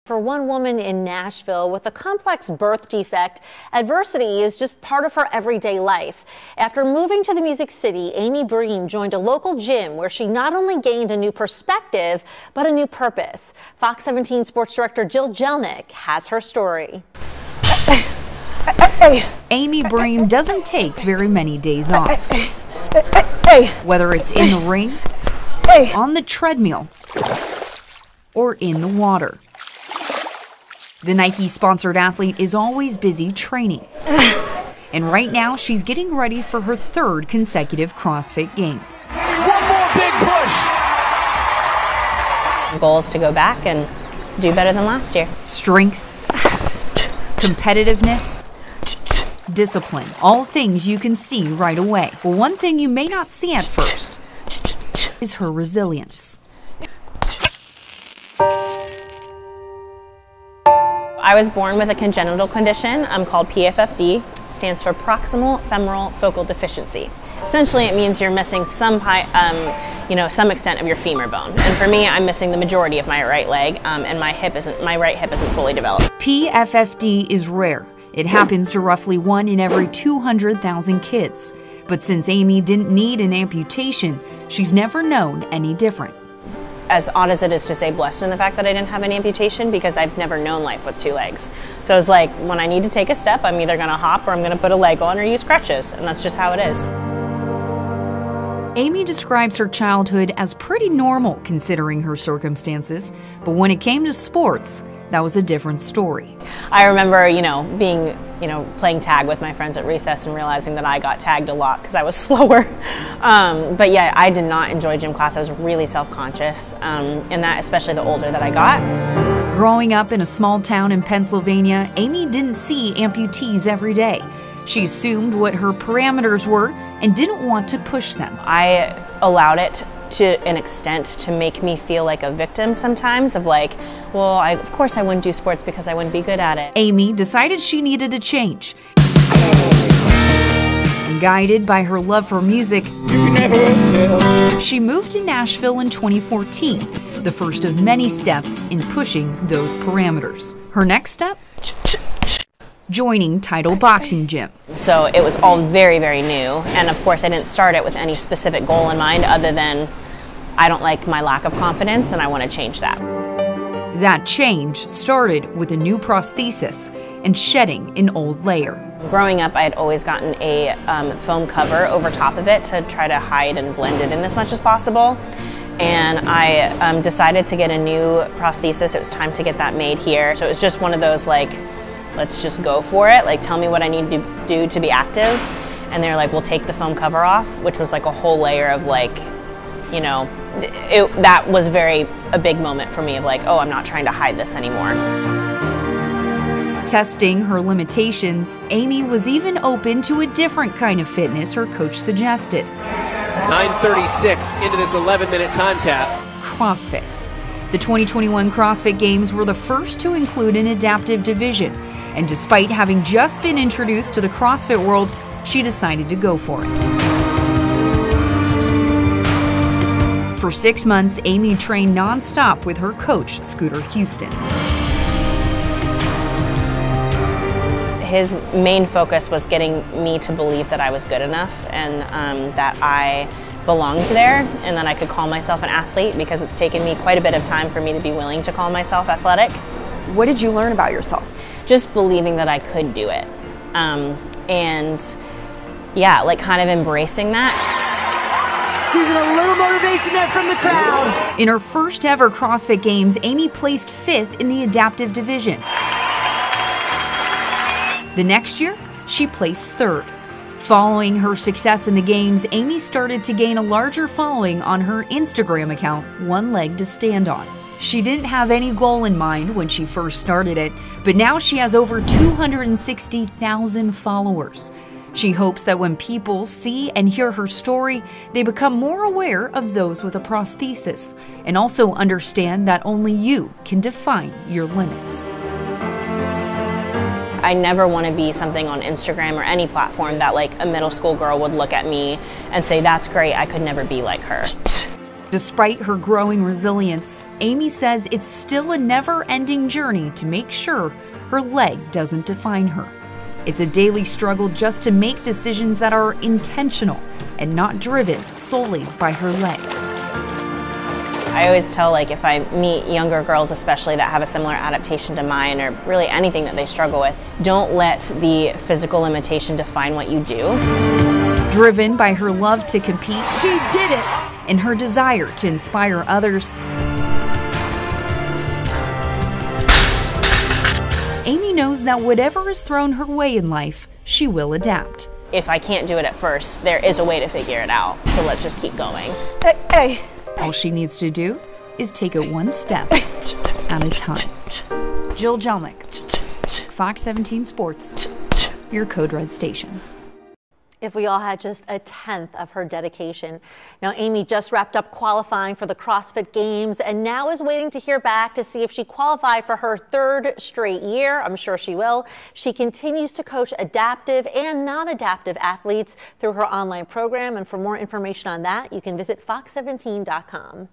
For one woman in Nashville with a complex birth defect, adversity is just part of her everyday life. After moving to the Music City, Amy Bream joined a local gym where she not only gained a new perspective, but a new purpose. Fox 17 sports director Jill Jelnick has her story. Amy Bream doesn't take very many days off. Whether it's in the ring, on the treadmill, or in the water. The Nike-sponsored athlete is always busy training. And right now, she's getting ready for her third consecutive CrossFit Games. One more big push! The goal is to go back and do better than last year. Strength, competitiveness, discipline, all things you can see right away. But one thing you may not see at first is her resilience. I was born with a congenital condition called PFFD. It stands for proximal femoral focal deficiency. Essentially, it means you're missing some extent of your femur bone. And for me, I'm missing the majority of my right leg, and my right hip isn't fully developed. PFFD is rare. It happens to roughly 1 in every 200,000 kids. But since Amy didn't need an amputation, she's never known any different. As odd as it is to say, blessed in the fact that I didn't have an amputation, because I've never known life with 2 legs. So it's like, when I need to take a step, I'm either gonna hop or I'm gonna put a leg on or use crutches, and that's just how it is. Amy describes her childhood as pretty normal considering her circumstances, but when it came to sports, that was a different story. I remember, playing tag with my friends at recess and realizing that I got tagged a lot because I was slower. But yeah, I did not enjoy gym class. I was really self-conscious, and that especially the older that I got. Growing up in a small town in Pennsylvania, Amy didn't see amputees every day. She assumed what her parameters were and didn't want to push them. I allowed it to an extent to make me feel like a victim sometimes, of like, well, of course I wouldn't do sports because I wouldn't be good at it. Amy decided she needed a change. And guided by her love for music, she moved to Nashville in 2014, the first of many steps in pushing those parameters. Her next step? Joining Title Boxing Gym. So it was all very, very new, and of course I didn't start it with any specific goal in mind other than I don't like my lack of confidence and I want to change that. That change started with a new prosthesis and shedding an old layer. Growing up, I had always gotten a foam cover over top of it to try to hide and blend it in as much as possible. And I decided to get a new prosthesis. It was time to get that made here. So it was just one of those, like, let's just go for it. Like, tell me what I need to do to be active. And they're like, we'll take the foam cover off, which was like a whole layer of that was a big moment for me of like, oh, I'm not trying to hide this anymore. Testing her limitations, Amy was even open to a different kind of fitness her coach suggested. 9:36 into this 11-minute time cap. CrossFit. The 2021 CrossFit Games were the first to include an adaptive division. And despite having just been introduced to the CrossFit world, she decided to go for it. For 6 months, Amy trained nonstop with her coach, Scooter Houston. His main focus was getting me to believe that I was good enough and that I belonged there and that I could call myself an athlete, because it's taken me quite a bit of time for me to be willing to call myself athletic. What did you learn about yourself? Just believing that I could do it. And yeah, like kind of embracing that. Using a little motivation there from the crowd. In her first ever CrossFit Games, Amy placed 5th in the adaptive division. The next year, she placed 3rd. Following her success in the Games, Amy started to gain a larger following on her Instagram account, One Leg to Stand On. She didn't have any goal in mind when she first started it, but now she has over 260,000 followers. She hopes that when people see and hear her story, they become more aware of those with a prosthesis and also understand that only you can define your limits. I never want to be something on Instagram or any platform that like a middle school girl would look at me and say, that's great, I could never be like her. Despite her growing resilience, Amy says it's still a never-ending journey to make sure her leg doesn't define her. It's a daily struggle just to make decisions that are intentional and not driven solely by her leg. I always tell, if I meet younger girls especially that have a similar adaptation to mine, or really anything that they struggle with, don't let the physical limitation define what you do. Driven by her love to compete, She did it! and her desire to inspire others, Amy knows that whatever is thrown her way in life, she will adapt. If I can't do it at first, there is a way to figure it out, so let's just keep going. Hey. All she needs to do is take it one step at a time. Jill Jelnick, Fox 17 Sports, your Code Red station. If we all had just a tenth of her dedication. Now, Amy just wrapped up qualifying for the CrossFit Games and now is waiting to hear back to see if she qualified for her third straight year. I'm sure she will. She continues to coach adaptive and non-adaptive athletes through her online program. And for more information on that, you can visit fox17.com.